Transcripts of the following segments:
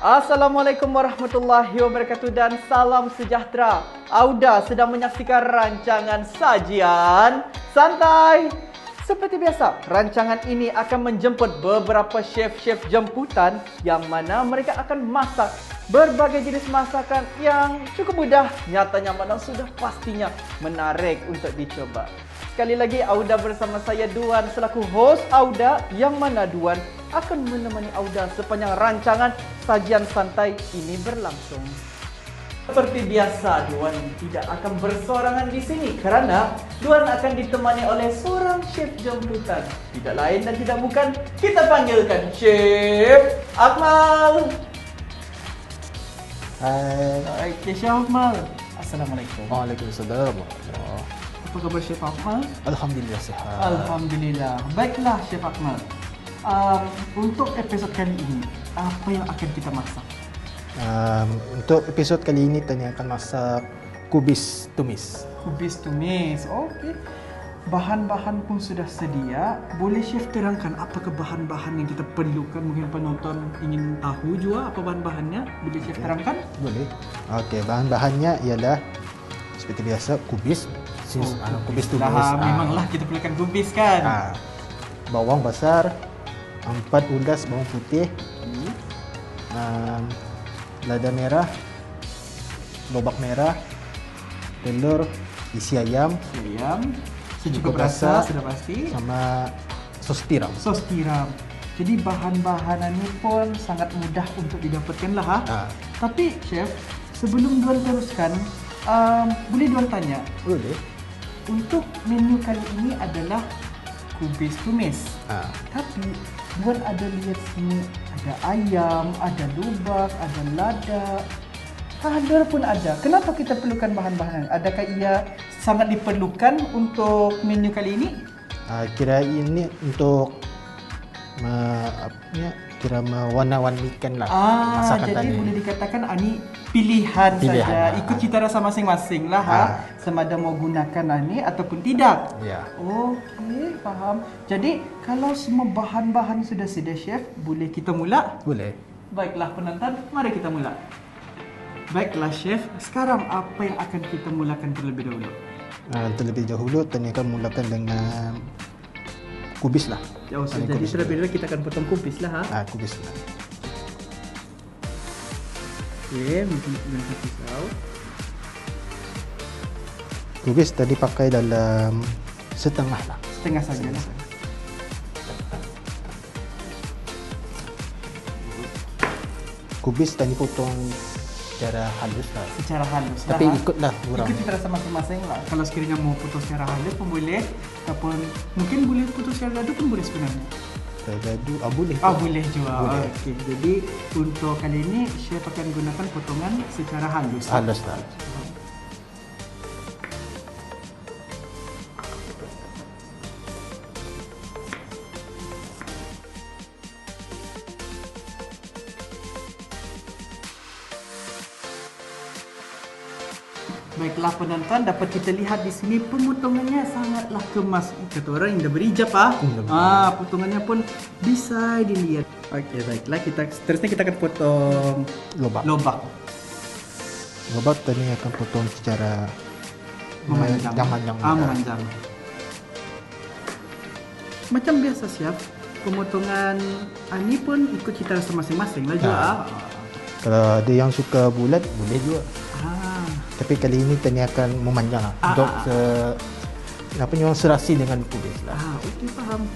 Assalamualaikum warahmatullahi wabarakatuh dan salam sejahtera. Auda sedang menyaksikan rancangan sajian santai. Seperti biasa, rancangan ini akan menjemput beberapa chef-chef jemputan yang mana mereka akan masak berbagai jenis masakan yang cukup mudah, nyata, nyaman dan sudah pastinya menarik untuk dicoba. Sekali lagi, Auda bersama saya Duan selaku host Auda, yang mana Duan akan menemani Auda sepanjang rancangan sajian santai ini berlangsung. Seperti biasa, Duan tidak akan bersorangan di sini kerana Duan akan ditemani oleh seorang chef jemputan. Tidak lain dan tidak bukan, kita panggilkan Chef Akmal. Hai. Okey, Chef Akmal. Assalamualaikum. Waalaikumsalam. Apa khabar Chef Akmal? Alhamdulillah sihat. Alhamdulillah. Baiklah Chef Akmal. Untuk episod kali ini, apa yang akan kita masak? Untuk episod kali ini Tanya akan masak kubis tumis. Kubis tumis. Okey. Bahan-bahan pun sudah sedia. Boleh Chef terangkan apakah bahan-bahan yang kita perlukan? Mungkin penonton ingin tahu juga apa bahan-bahannya. Boleh Chef terangkan? Boleh. Okey, bahan-bahannya ialah seperti biasa kubis. Kubis tumis. Memanglah kita perlukan kubis kan? Bawang besar, 4 ulas bawang putih, lada merah, lobak merah, telur, isi ayam, secukup rasa sudah pasti, sama sos tiram. Sos tiram. Jadi bahan-bahan ini pun sangat mudah untuk didapatkan lah. Tapi Chef, sebelum Duan teruskan, boleh Duan tanya? Boleh. Untuk menu kali ini adalah kubis tumis. Tapi Duan ada lihat sini ada ayam, ada lubak, ada lada, telur pun ada. Kenapa kita perlukan bahan-bahan? Adakah ia sangat diperlukan untuk menu kali ini? Kira ini untuk mewarna-warnikan lah masakan jadi tadi. boleh dikatakan ini pilihan saja, ikut cita rasa masing-masing lah. Sama ada mau gunakan ini ataupun tidak. Ya. Okey, faham. Jadi kalau semua bahan-bahan sudah sedia Chef, boleh kita mula? Boleh. Baiklah penonton, mari kita mula. Baiklah Chef, sekarang apa yang akan kita mulakan terlebih dahulu? Terlebih dahulu Tanya akan mulakan dengan kubis lah. Jadi terlebih dahulu kita akan potong kubis lah. Kubis lah. Okey, menggunakan pisau. Kubis tadi pakai dalam setengah lah. Setengah saja lah. Kubis tadi potong secara halus lah. Secara halus lah. Tapi ikutlah kurang. Ikut cita rasa masing-masing lah. Kalau sekiranya mau potong secara halus pun boleh, ataupun mungkin boleh potong secara gadu pun boleh sebenarnya. Gadu boleh. Boleh juga. Okey. Jadi untuk kali ini Chef akan gunakan potongan secara halus. Halus lah. Baiklah penonton, dapat kita lihat di sini pemotongannya sangatlah kemas. Kata orang yang dah berijab potongannya pun bisa dilihat. Okey, baiklah seterusnya kita akan potong Lobak. Lobak tadi akan potong secara memanjang. Memanjang. Macam biasa Chef, pemotongan ini pun ikut cita rasa masing-masing lah juga. Kalau ada yang suka bulat boleh juga. Tapi kali ini Tanya akan memanjang untuk serasi dengan kubis lah. Okey, faham.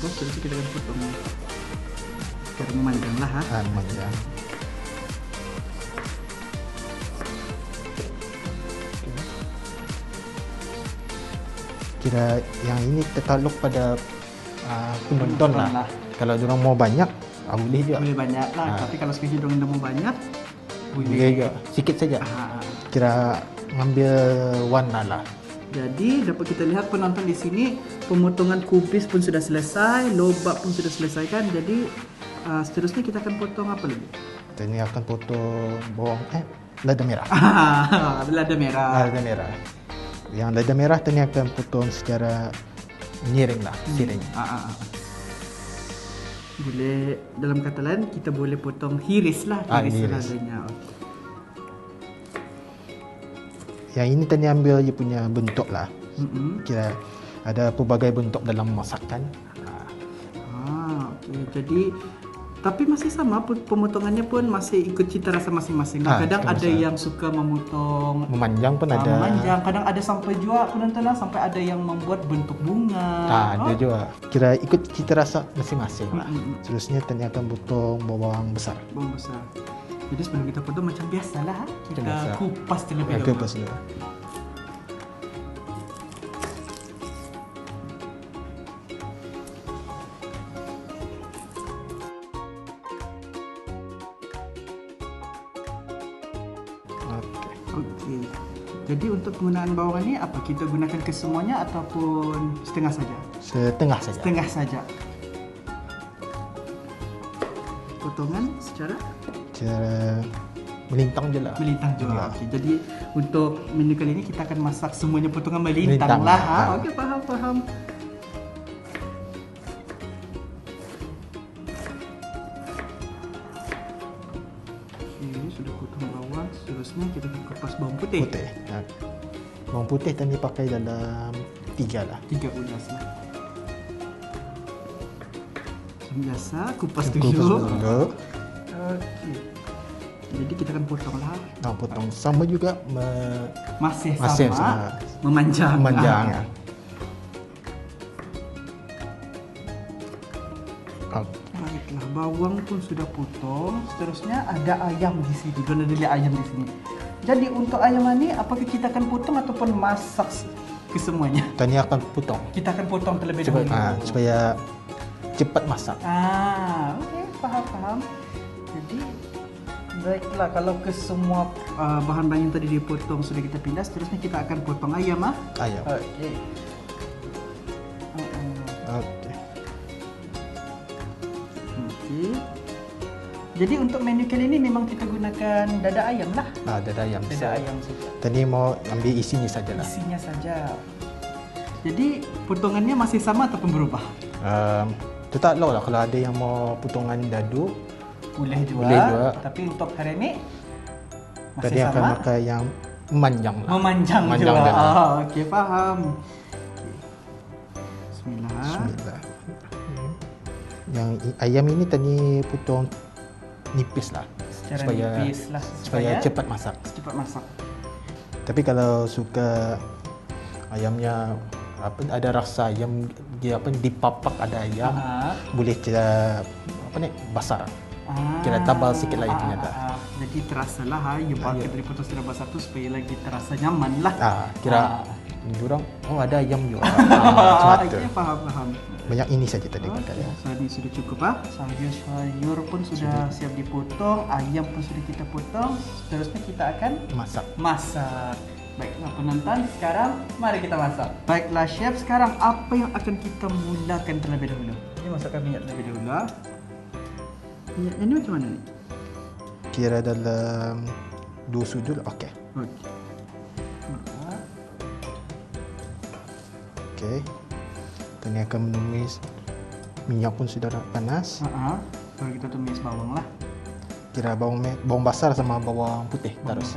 Terus kita akan potong secara memanjang lah. Memanjang. Kira yang ini tertaluk pada penonton lah. Kalau diorang mau banyak, boleh juga. Boleh banyak lah. Tapi kalau sekiranya diorang mau banyak, boleh juga. Sikit saja. Kira ngambil warna lah. Jadi dapat kita lihat penonton di sini, pemotongan kubis pun sudah selesai, lobak pun sudah selesai kan. Jadi seterusnya kita akan potong apa lagi? Ini akan potong bawang lada merah. Lada merah. Lada merah. Yang lada merah tadi akan potong secara miring lah, siring. Boleh, dalam kata lain kita boleh potong hiris lah, hiris ladanya. Yang ini tadi ambil dia punya bentuk lah. Kira ada pelbagai bentuk dalam masakan. Okey. Jadi tapi masih sama, pemotongannya pun masih ikut cita rasa masing-masing. Kadang ada yang suka memotong memanjang pun ada. Memanjang, kadang ada sampai juga penonton sampai ada yang membuat bentuk bunga. Ada juga. Kira ikut cita rasa masing-masing lah. Seterusnya tadi akan potong bawang besar. Bawang besar. Jadi sebelum kita potong macam biasalah, kita kupas terlebih dahulu. Kupas dulu. Okey. Jadi untuk penggunaan bawang ini apa? Kita gunakan kesemuanya ataupun setengah saja? Setengah saja. Setengah saja. Potongan secara melintang je lah. Melintang juga. Okey. Jadi untuk menu kali ini kita akan masak semuanya potongan melintang lah. Okey, faham. Sudah potong bawang, seterusnya kita akan kupas bawang putih. Bawang putih tadi pakai dalam 3 lah. 3 ulas lah. Biasa kupas dulu. Okey. Jadi kita akan potong lah. Potong sama juga masih sama. Memanjang. Baiklah, bawang pun sudah potong. Seterusnya ada ayam di sini. Dan ada ayam di sini. Jadi untuk ayam ini apakah kita akan potong ataupun masak kesemuanya? Tadi akan potong. Kita akan potong terlebih dahulu. Supaya cepat masak. Okey, faham. Jadi baiklah, kalau kesemua bahan-bahan yang tadi dipotong sudah kita pindah, seterusnya kita akan potong ayam. Ayam. Okey. Jadi untuk menu kali ini memang kita gunakan dada ayam lah. Dada ayam. Dada ayam saja. Tadi mau ambil isinya saja lah. Isinya saja. Jadi potongannya masih sama ataupun berubah? Itu tak tahu lah, kalau ada yang mau potongan dadu boleh juga. Tapi untuk hari ini masih tadi sama. Akan pakai yang memanjang lah. Memanjang juga. Okey, faham. Bismillah. Yang ayam ini tadi potong nipis lah. Supaya cepat masak. Tapi kalau suka ayamnya ada rasa ayam dia dipapak ada ayam, boleh basar. Kira tabal sikit lah intinya dah. Jadi terasa lah ayam pakai dari potong secara basah tu supaya lagi terasa nyaman lah. Kira diorang ada ayam juga. Okey, faham. Banyak ini saja tadi pakai. Ini sudah cukup sayur pun sudah siap dipotong, ayam pun sudah kita potong. Seterusnya kita akan masak. Baiklah penonton, sekarang mari kita masak. Baiklah chef, sekarang apa yang akan kita mulakan terlebih dahulu? Ini masukkan minyak terlebih dahulu. Minyak ini macam mana ni? Kira dalam 2 sudut. Okey. Ini akan menumis. Minyak pun sudah panas. Baru kita tumis bawang lah. Kira bawang basar sama bawang putih terus.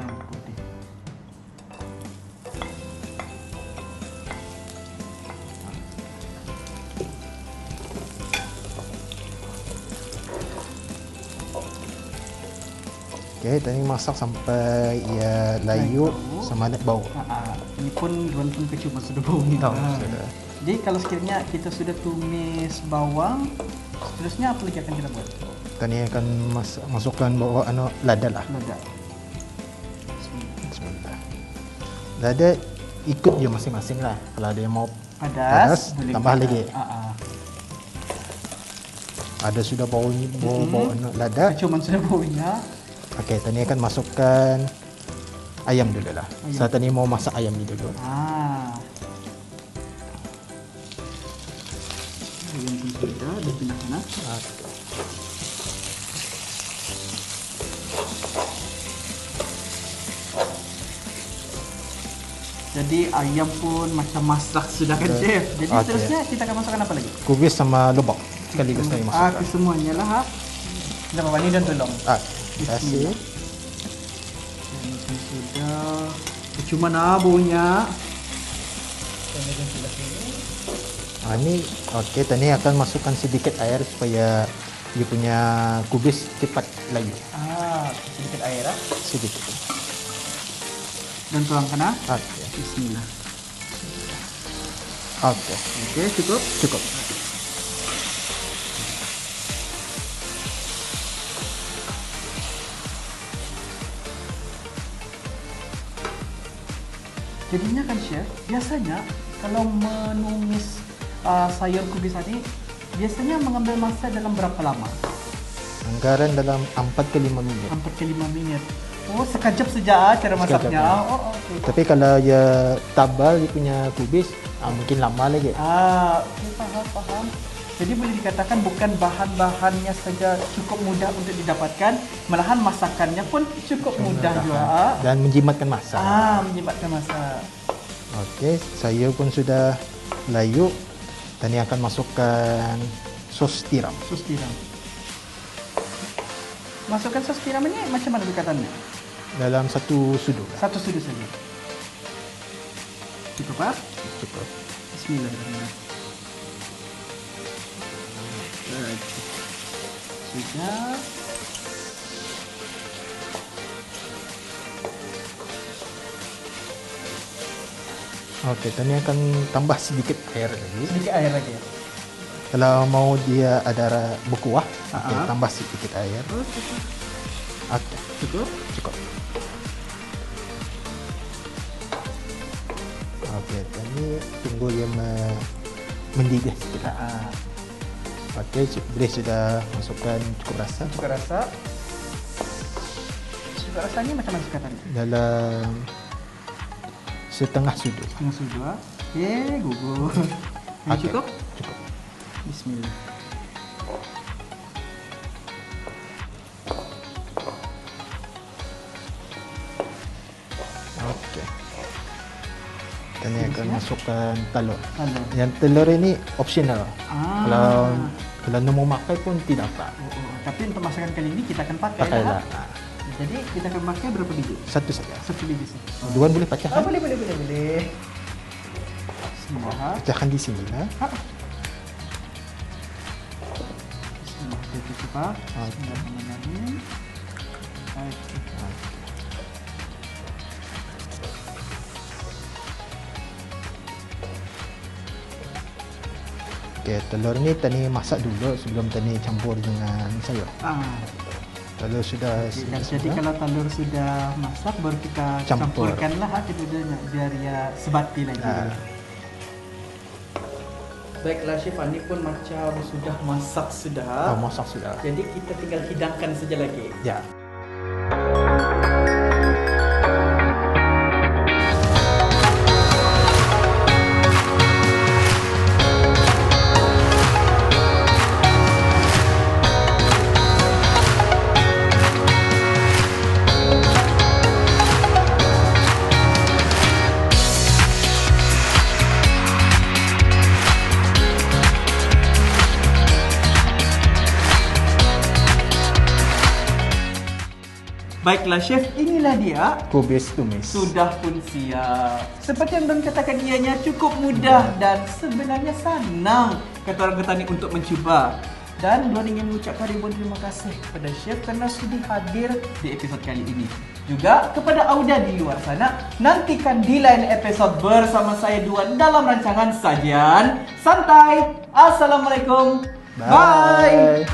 Tadi masak sampai ia layu sama ada bau. Ini pun Duan pun keciuman sudah bau ni. Jadi kalau sekiranya kita sudah tumis bawang, seterusnya apa lagi akan kita buat? Tadi akan masukkan lada lah. Bismillah. Lada ikut je masing-masing lah. Kalau ada yang mau pedas tambah lagi. Ada sudah bau lada. Keciuman sudah baunya. Okey, tadi akan masukkan ayam dulu lah. Saya tadi mau masak ayam ni dulu. Ayam pun sudah dipindahkan. Jadi ayam pun macam masak sudah kan chef. Jadi Okey. seterusnya kita akan masukkan apa lagi? Kubis sama lobak sekaligus kami masukkan. Kesemuanya lah ha. Dah Bapak ni dan tolong. Terima kasih. Ini sudah. Cuma baunya. Ini okey, tadi akan masukkan sedikit air supaya dia punya kubis cepat layu. Sedikit air ah. Sedikit. Dan tuangkan ah. Okey. Bismillah. Okey. Okey, cukup. Cukup. Jadinya kan chef, biasanya kalau menumis sayur kubis tadi, biasanya mengambil masa dalam berapa lama? Anggaran dalam 4 ke 5 minit. 4 ke 5 minit. Oh, sekejap saja cara Sekejap, masaknya. ya. Oh, okey. Tapi kalau dia tabal dia punya kubis, mungkin lama lagi. Okey, faham. Jadi boleh dikatakan bukan bahan-bahannya saja cukup mudah untuk didapatkan, malahan masakannya pun cukup mudah juga. Dan menjimatkan masa. Menjimatkan masa. Okey, sayur pun sudah layu. Dan ini akan masukkan sos tiram. Sos tiram. Masukkan sos tiram ini macam mana bekatannya? Dalam 1 sudu. 1 sudu saja. Cukup Pak? Cukup. Bismillahirrahmanirrahim. Sudah. Okey, tadi akan tambah sedikit air lagi. Sedikit air lagi ya? Kalau mau dia ada berkuah, tambah sedikit air. Cukup. Okey, Cukup? cukup. Okey, tadi tunggu dia mendidih sedikit. Okey, boleh sudah masukkan cukup rasa. Cukup rasa. Cukup rasanya macam mana bekatannya? Dalam setengah sudu. Setengah sudu ah. Gugur. Ini Okey, cukup? Cukup. Bismillah. Okey. Kami akan masukkan telur. Telur. Yang telur ini optional. Kalau nak mau makan pun tidak apa. Tapi untuk masakan kali ini kita akan pakai Pakailah. Jadi kita akan pakai berapa biji? Satu saja. 1 biji saja. Dua boleh pecahkan. Boleh. Bismillah. Pecahkan di sini lah. Bismillah. Cukup Pak. Bismillahirrahmanirrahim. Okey, telur ni tadi masak dulu sebelum tadi campur dengan sayur. Telur sudah Jadi kalau telur sudah masak baru kita campurkanlah keduanya biar dia sebati lagi. Baiklah chef, ini pun macam sudah masak sudah. Masak sudah. Jadi kita tinggal hidangkan saja lagi. Ya. Baiklah chef, inilah dia. Kubis tumis. Sudah pun siap. Seperti yang Don katakan, ianya cukup mudah dan sebenarnya senang kata orang Ketani untuk mencuba. Dan Don ingin mengucapkan ribuan terima kasih kepada chef kerana sudi hadir di episod kali ini. Juga kepada Auda di luar sana, nantikan di lain episod bersama saya Duan dalam rancangan Sajian Santai. Assalamualaikum. Bye.